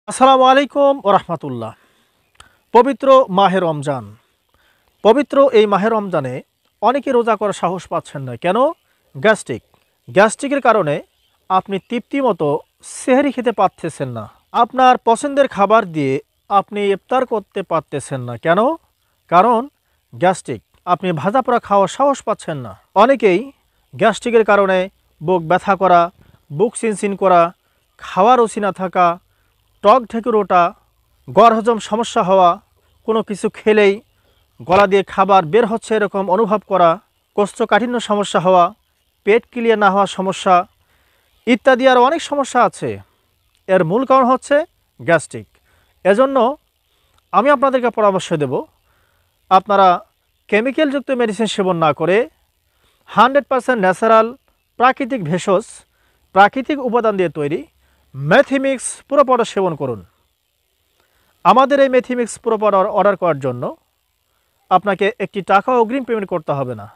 আসসালামু আলাইকুম ও রহমতুল্লাহ। পবিত্র মাহে রমজান। পবিত্র এই মাহে রমজানে অনেকে রোজা করার সাহস পাচ্ছেন না। কেন? গ্যাস্ট্রিকের কারণে আপনি তৃপ্তি মতো সেহরি খেতে পারতেছেন না। আপনার পছন্দের খাবার দিয়ে আপনি ইফতার করতে পারতেছেন না। কেন? কারণ গ্যাস্ট্রিক। আপনি ভাজা পোড়া খাওয়ার সাহস পাচ্ছেন না। অনেকেই গ্যাস্ট্রিকের কারণে বুক ব্যথা করা, বুক চিনচিন করা, খাওয়ার রুচি না থাকা, টক ঢেকুর ওঠা, গড় হজম সমস্যা হওয়া, কোনো কিছু খেলেই গলা দিয়ে খাবার বের হচ্ছে এরকম অনুভব করা, কোষ্ঠকাঠিন্য সমস্যা হওয়া, পেট ক্লিয়ার না হওয়ার সমস্যা ইত্যাদি আরও অনেক সমস্যা আছে। এর মূল কারণ হচ্ছে গ্যাস্ট্রিক। এজন্য আমি আপনাদেরকে পরামর্শ দেব, আপনারা কেমিক্যালযুক্ত মেডিসিন সেবন না করে 100% ন্যাচারাল প্রাকৃতিক ভেষজ, প্রাকৃতিক উপাদান দিয়ে তৈরি মেথিমিক্স পুরো পাউডার সেবন করুন। আমাদের এই মেথিমিক্স পুরো পাউডার অর্ডার করার জন্য আপনাকে একটি টাকা অগ্রিম পেমেন্ট করতে হবে না।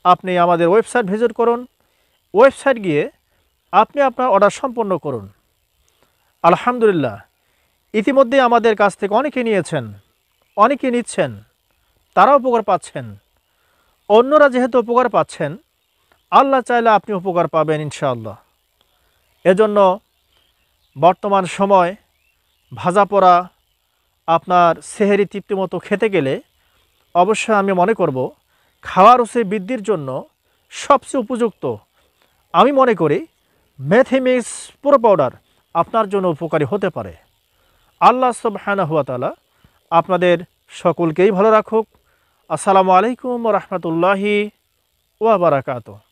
আপনি আমাদের ওয়েবসাইট ভিজিট করুন, ওয়েবসাইট গিয়ে আপনি আপনার অর্ডার সম্পন্ন করুন। আলহামদুলিল্লাহ, ইতিমধ্যে আমাদের কাছ থেকে অনেকে নিয়েছেন, অনেকে নিচ্ছেন, তারা উপকার পাচ্ছেন। অন্যরা যেহেতু উপকার পাচ্ছেন, আল্লাহ চাইলে আপনি উপকার পাবেন ইনশাআল্লাহ। এজন্য বর্তমান সময় ভাজা পোড়া আপনার সেহেরি তৃপ্তি মতো খেতে গেলে অবশ্যই আমি মনে করব খাওয়ার রুচি বৃদ্ধির জন্য সবচেয়ে উপযুক্ত আমি মনে করি মেথিমিক্স পুরো পাউডার আপনার জন্য উপকারী হতে পারে। আল্লাহ সুবহানাহু ওয়া তাআলা আপনাদের সকলকেই ভালো রাখুক। আসসালামু আলাইকুম ওয়া রাহমাতুল্লাহি ওয়া বারাকাতুহু।